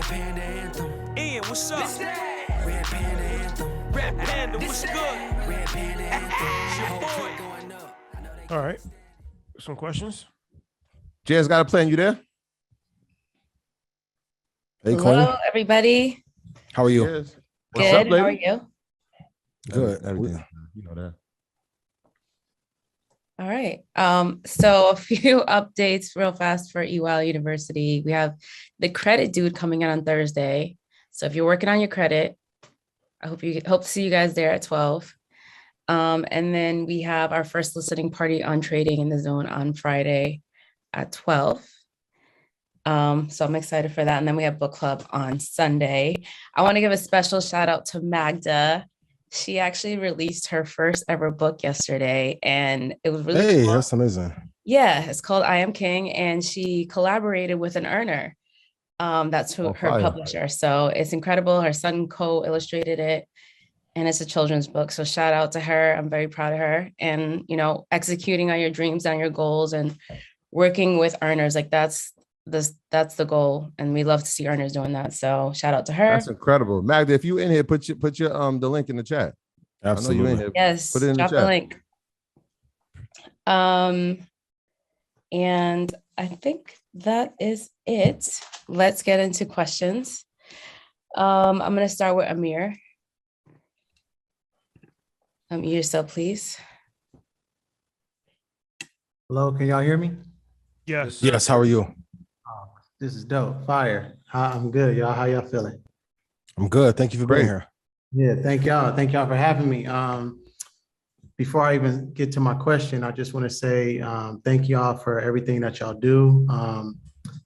Panda Anthem. Ian, what's up? Red Panda Anthem. Red Panda, what's good? Red Panda Anthem. Your boy. Going up. All right. Some questions? Jazz got a plan. You there? Hey, Hello, Queen. everybody. How are you? Jazz. Good. up, How are lady? you? Good. Everything. You know that. All right. So a few updates real fast for EWAL University. We have the credit dude coming in on Thursday. So if you're working on your credit, I hope to see you guys there at 12. And then we have our first listening party on trading in the zone on Friday at 12. So I'm excited for that. And then we have book club on Sunday. I want to give a special shout out to Magda. She actually released her first ever book yesterday, and it was really Hey, cool. that's amazing. Yeah, it's called I Am King, and she collaborated with an earner. That's her fire. publisher. So it's incredible. Her son co-illustrated it, and it's a children's book. So shout out to her. I'm very proud of her. And executing on your dreams and your goals and working with earners, like that's the goal. And we love to see earners doing that. So shout out to her. That's incredible. Magda, if you in here, put your the link in the chat. I know Absolutely. you in here. Yes, Put it in the drop the chat. link. And I think that is it. Let's get into questions. I'm going to start with Amir. Unmute yourself, please. Hello, can y'all hear me? Yes. Yes. How are you? This is dope. Fire. I'm good, y'all. How y'all feeling? I'm good. Thank you for being here. Yeah, thank y'all. Thank y'all for having me. Before I even get to my question, I just want to say thank y'all for everything that y'all do.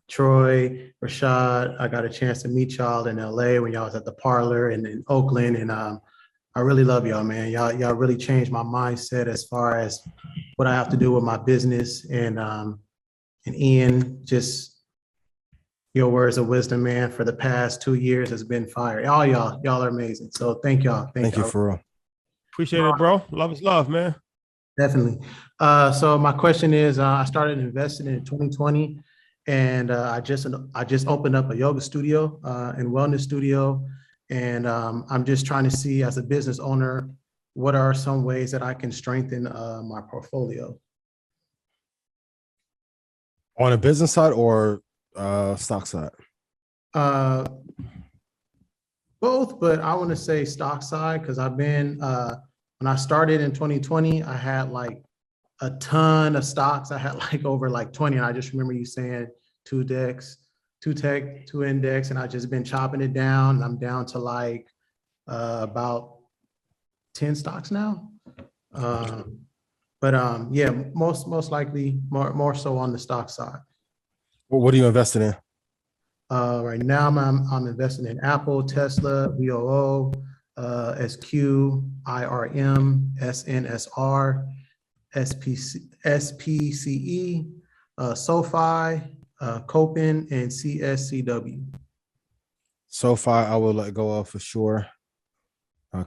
Troy, Rashad, I got a chance to meet y'all in LA when y'all was at the parlor and in Oakland. And I really love y'all, man. Y'all really changed my mindset as far as what I have to do with my business. And Ian, just your words of wisdom, man, for the past 2 years has been fire. All y'all are amazing. So thank y'all. Thank you y'all. for real. Appreciate it, bro. Love is love, man. Definitely. So my question is, I started investing in 2020, and I just opened up a yoga studio and wellness studio, and I'm just trying to see, as a business owner, what are some ways that I can strengthen my portfolio? On a business side or stock side? Both, but I want to say stock side, because I've been when I started in 2020, I had like a ton of stocks. I had like over like 20, and I just remember you saying two decks, two tech, two index, and I just been chopping it down. And I'm down to like about 10 stocks now. Yeah, most likely more so on the stock side. Well, what are you investing in? Right now, I'm investing in Apple, Tesla, VOO, SQ, IRM, SNSR, SPCE, SoFi, Copen, and CSCW. SoFi, I will let go of for sure.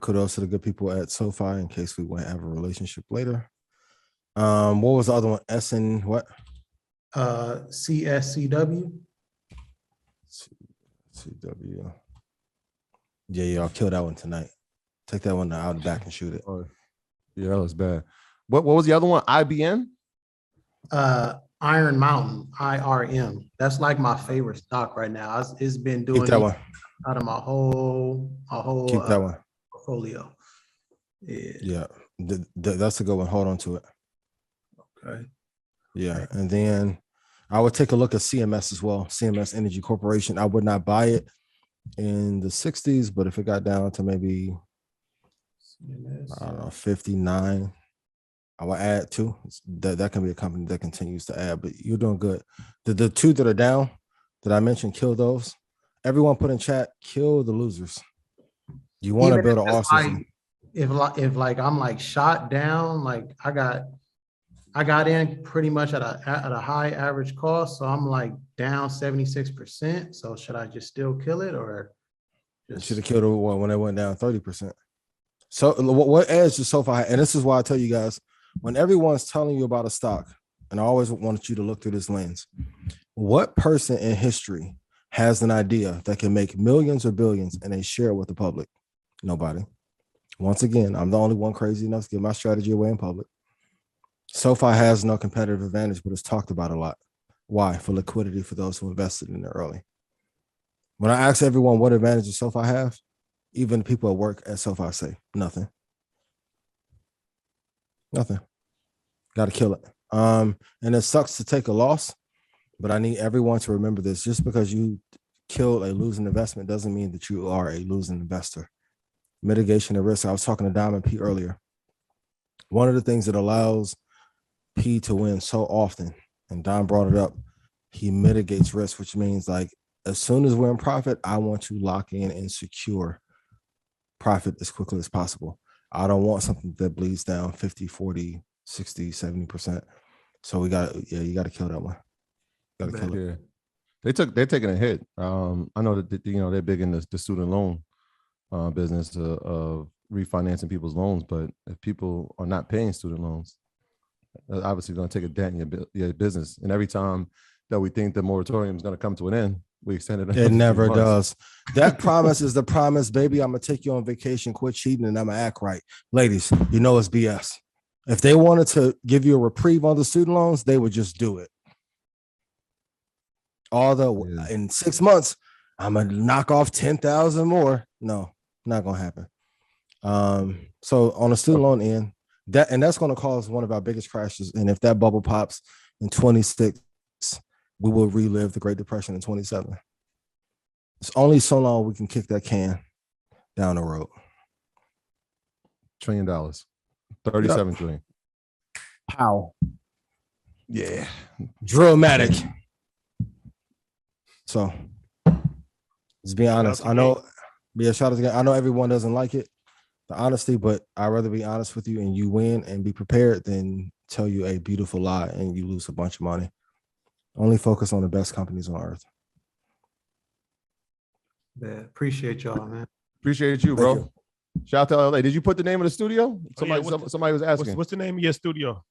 Kudos to the good people at SoFi in case we want to have a relationship later. What was the other one? SN what? CSCW. CW. Yeah, I'll kill that one tonight. Take that one out the back and shoot it. Oh, yeah, that was bad. What was the other one? IBM? Iron Mountain, IRM. That's like my favorite stock right now. It's been doing Keep that one. out of my whole Keep that one. portfolio. Yeah. Yeah, that's a good one. Hold on to it. Okay. Yeah, and then I would take a look at CMS as well. CMS Energy Corporation. I would not buy it in the 60s, but if it got down to maybe I don't know 59, I will add to. That can be a company that continues to add. But you're doing good. The two that are down that I mentioned, kill those. Everyone put in chat, kill the losers. You want to build an awesome. If like I'm like shot down, like I got in pretty much at a high average cost, so I'm like down 76%. So should I just still kill it, or should have killed it when it went down 30%? So what edge does SoFi have? And this is why I tell you guys, when everyone's telling you about a stock, and I always wanted you to look through this lens, what person in history has an idea that can make millions or billions and they share it with the public? Nobody. Once again, I'm the only one crazy enough to give my strategy away in public. SoFi has no competitive advantage, but it's talked about a lot. Why? For liquidity for those who invested in it early. When I ask everyone what advantages SoFi have, even the people at work at SoFi say nothing. Nothing. Got to kill it. And it sucks to take a loss, but I need everyone to remember this. Just because you kill a losing investment doesn't mean that you are a losing investor. Mitigation of risk. I was talking to Diamond P earlier. One of the things that allows P to win so often, and Don brought it up, he mitigates risk, which means like as soon as we're in profit, I want to lock in and secure profit as quickly as possible. I don't want something that bleeds down 50, 40, 60, 70%. So you got to kill that one. Got to kill it. They're taking a hit. I know that they're big in the student loan business of refinancing people's loans, but if people are not paying student loans, that's obviously going to take a dent in your business. And every time that we think the moratorium is going to come to an end, we extend it. It never does. That promise is the promise, baby. I'm going to take you on vacation, quit cheating, and I'm going to act right. Ladies, you know it's BS. If they wanted to give you a reprieve on the student loans, they would just do it. Although in 6 months, I'm going to knock off 10,000 more. No, not going to happen. So on the student loan end, that's going to cause one of our biggest crashes. And if that bubble pops in 26, we will relive the Great Depression in 27. It's only so long we can kick that can down the road. $1 trillion, 37 trillion. How? Yeah. Dramatic. So let's be honest. I know, shout out again. I know everyone doesn't like it, the honesty, but I'd rather be honest with you and you win and be prepared than tell you a beautiful lie and you lose a bunch of money. Only focus on the best companies on earth. Yeah, appreciate y'all, man. Appreciate you, bro. Shout out to LA. Did you put the name of the studio? Somebody was asking. What's the name of your studio?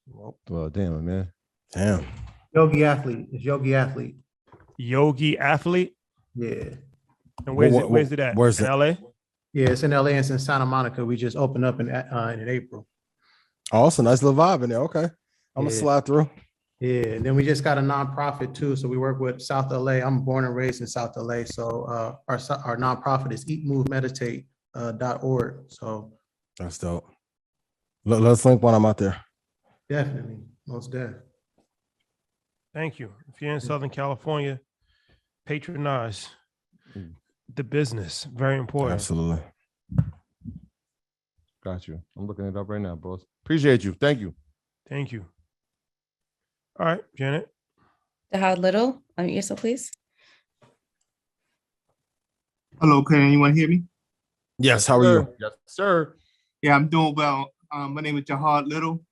Well, damn, man. Damn. Yogi Athlete. It's Yogi Athlete. Yogi Athlete. Yeah. And where's it at? Where's in it? LA? Yeah, it's in LA and it's in Santa Monica. We just opened up in April. Awesome. Nice little vibe in there. Okay. I'm going to slide through. Yeah, and then we just got a nonprofit too. So we work with South LA. I'm born and raised in South LA. So our nonprofit is eatmovemeditate.org. So that's dope. Let's link when I'm out there. Definitely. Most definitely. Thank you. If you're in Southern California, patronize the business. Very important. Absolutely. Got you. I'm looking it up right now, boss. Appreciate you. Thank you. Thank you. All right, Janet. Dahad Little, unmute yourself, please. Hello, can anyone hear me? Yes, how are you? Yes, sir. Yeah, I'm doing well. My name is Jahad Little.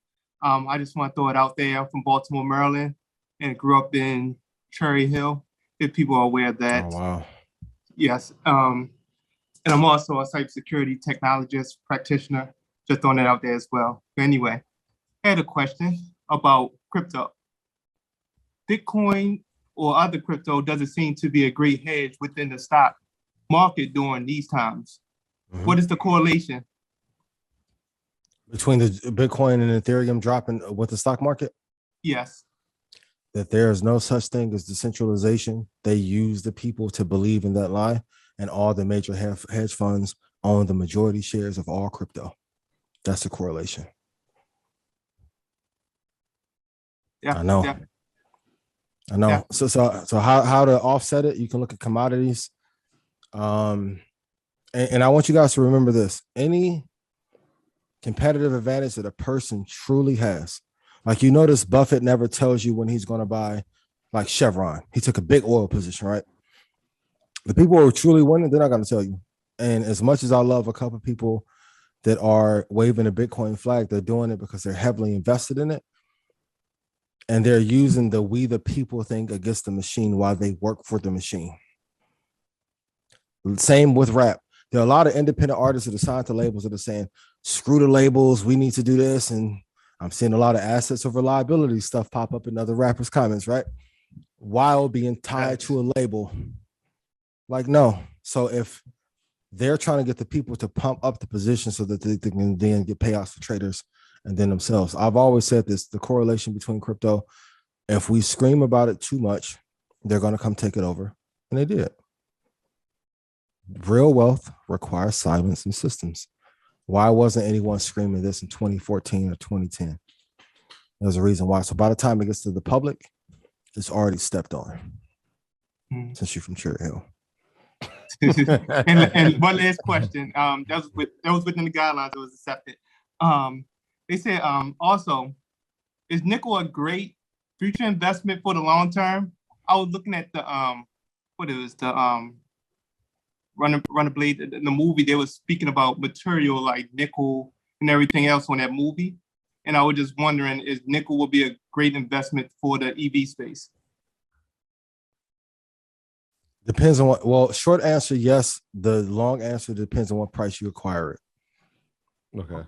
I just want to throw it out there. I'm from Baltimore, Maryland, and grew up in Cherry Hill, if people are aware of that. Oh, wow. Yes. And I'm also a cybersecurity technologist practitioner, just throwing that out there as well. But anyway, I had a question about crypto. Bitcoin or other crypto doesn't seem to be a great hedge within the stock market during these times. Mm-hmm. What is the correlation between the Bitcoin and Ethereum dropping with the stock market? Yes. That there is no such thing as decentralization. They use the people to believe in that lie, and all the major hedge funds own the majority shares of all crypto. That's the correlation. Yeah, I know. Yeah. I know. Yeah. So how to offset it? You can look at commodities. And I want you guys to remember this. Any competitive advantage that a person truly has, like, you notice Buffett never tells you when he's going to buy, like Chevron. He took a big oil position, right? The people who are truly winning, they're not going to tell you. And as much as I love a couple of people that are waving a Bitcoin flag, they're doing it because they're heavily invested in it. And they're using the we the people thing against the machine while they work for the machine. Same with rap. There are a lot of independent artists that are signed to labels that are saying, screw the labels, we need to do this. And I'm seeing a lot of assets over liability stuff pop up in other rappers' comments, right? While being tied to a label. Like, no. So if they're trying to get the people to pump up the position so that they can then get payouts for traders and then themselves. I've always said this, the correlation between crypto, if we scream about it too much, they're going to come take it over. And they did. Real wealth requires silence and systems. Why wasn't anyone screaming this in 2014 or 2010? There's a reason why. So by the time it gets to the public, it's already stepped on. Since you're from Cherry Hill. and one last question. That was within the guidelines. It was accepted. They said also, is nickel a great future investment for the long term? I was looking at the what it was, the Runner Blade, in the movie. They were speaking about material like nickel and everything else on that movie, and I was just wondering, is nickel will be a great investment for the EV space? Depends on what. Well, short answer, yes. The long answer depends on what price you acquire it. Okay.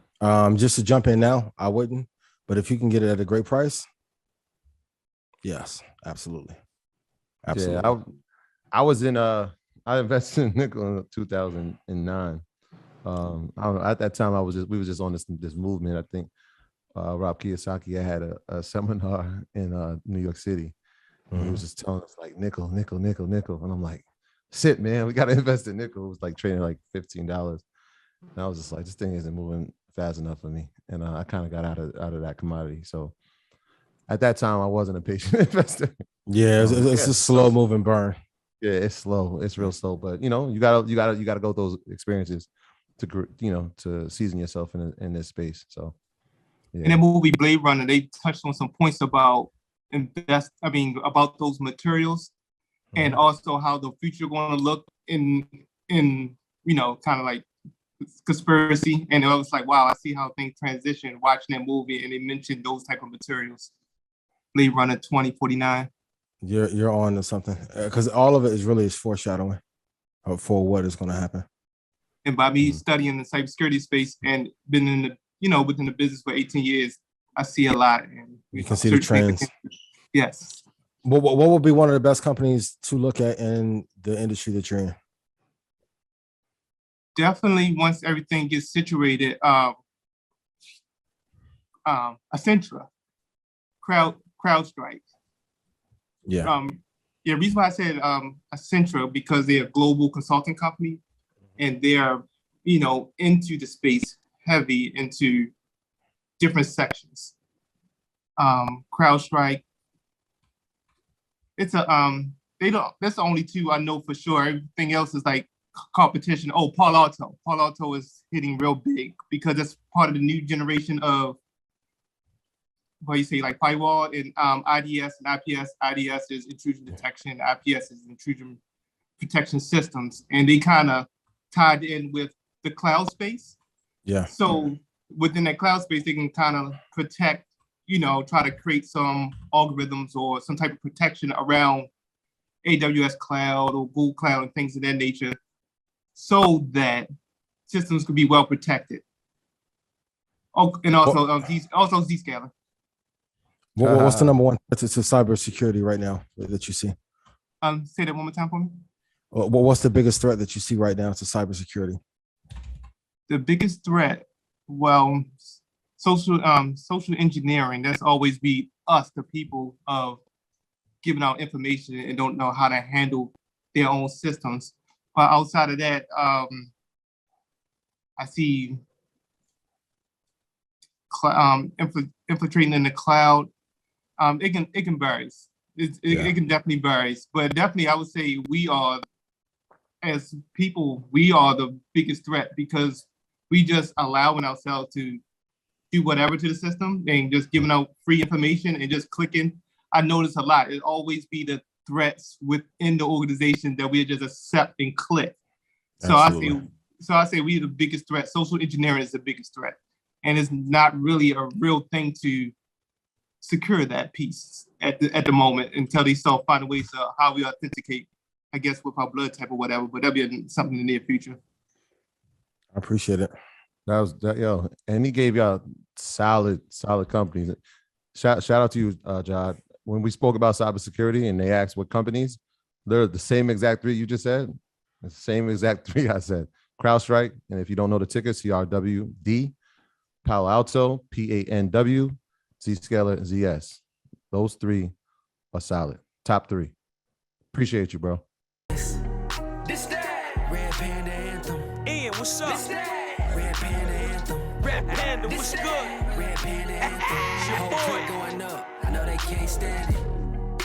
Just to jump in now, I wouldn't. But if you can get it at a great price, yes, absolutely. Absolutely. Yeah, I was in I invested in nickel in 2009. I don't know, at that time we were just on this movement. I think Rob Kiyosaki had a seminar in New York City. And he was just telling us like nickel. And I'm like, shit, man, we gotta invest in nickel. It was like trading like $15. And I was just like, this thing isn't moving fast enough for me. And I kind of got out of that commodity. So at that time, I wasn't a patient investor. Yeah, it's a slow moving burn. Yeah, it's slow. It's real slow. But you gotta go through those experiences to season yourself in this space. So yeah. In the movie Blade Runner, they touched on some points about about those materials, and also how the future going to look in kind of like conspiracy. And I was like, wow, I see how things transition watching that movie, and they mentioned those type of materials. Blade Runner 2049. You're on to something, because all of it is foreshadowing for what is going to happen. And by me studying the cybersecurity space and been in the within the business for 18 years, I see a lot. And you can see the trends. Yes. What would be one of the best companies to look at in the industry that you're in? Definitely, once everything gets situated, Accenture, CrowdStrike. Yeah. The reason why I said Accenture, because they're a global consulting company, and they're into the space, heavy into different sections. CrowdStrike. It's that's the only two I know for sure. Everything else is like competition. Oh, Palo Alto. Palo Alto is hitting real big because it's part of the new generation of like firewall and IDS and IPS. IDS is intrusion detection. IPS is intrusion protection systems, and they kind of tied in with the cloud space. Yeah. So within that cloud space, they can kind of protect, try to create some algorithms or some type of protection around AWS cloud or Google cloud and things of that nature, so that systems could be well protected. Oh, and also Zscaler. What's the number one threat to cybersecurity right now that you see? Say that one more time for me. What's the biggest threat that you see right now to cybersecurity? The biggest threat, well, social engineering. That's always be us, the people of giving out information and don't know how to handle their own systems. But outside of that, I see infiltrating in the cloud. It can vary. It can definitely vary, but definitely I would say we are, as people, we are the biggest threat, because we just allowing ourselves to do whatever to the system and just giving out free information and just clicking. I notice a lot. It always be the threats within the organization that we just accept and click. So I say we are the biggest threat. Social engineering is the biggest threat, and it's not really a real thing to secure that piece at the moment until they start finding ways of how we authenticate, I guess, with our blood type or whatever. But that'll be something in the near future. I appreciate it. That was that, yo. And he gave y'all solid companies. Shout out to you, Jod. When we spoke about cybersecurity and they asked what companies, they're the same exact three you just said. The same exact three I said. CrowdStrike, and if you don't know the ticker, CRWD, Palo Alto, PANW, Zscaler, ZS. Those three are solid. Top three. Appreciate you, bro. This that. Red Panda Anthem. Ian, what's up? This that. Red Panda Anthem. Red Panda, what's good? Red Panda Anthem. Whole clip going up. I know they can't stand it.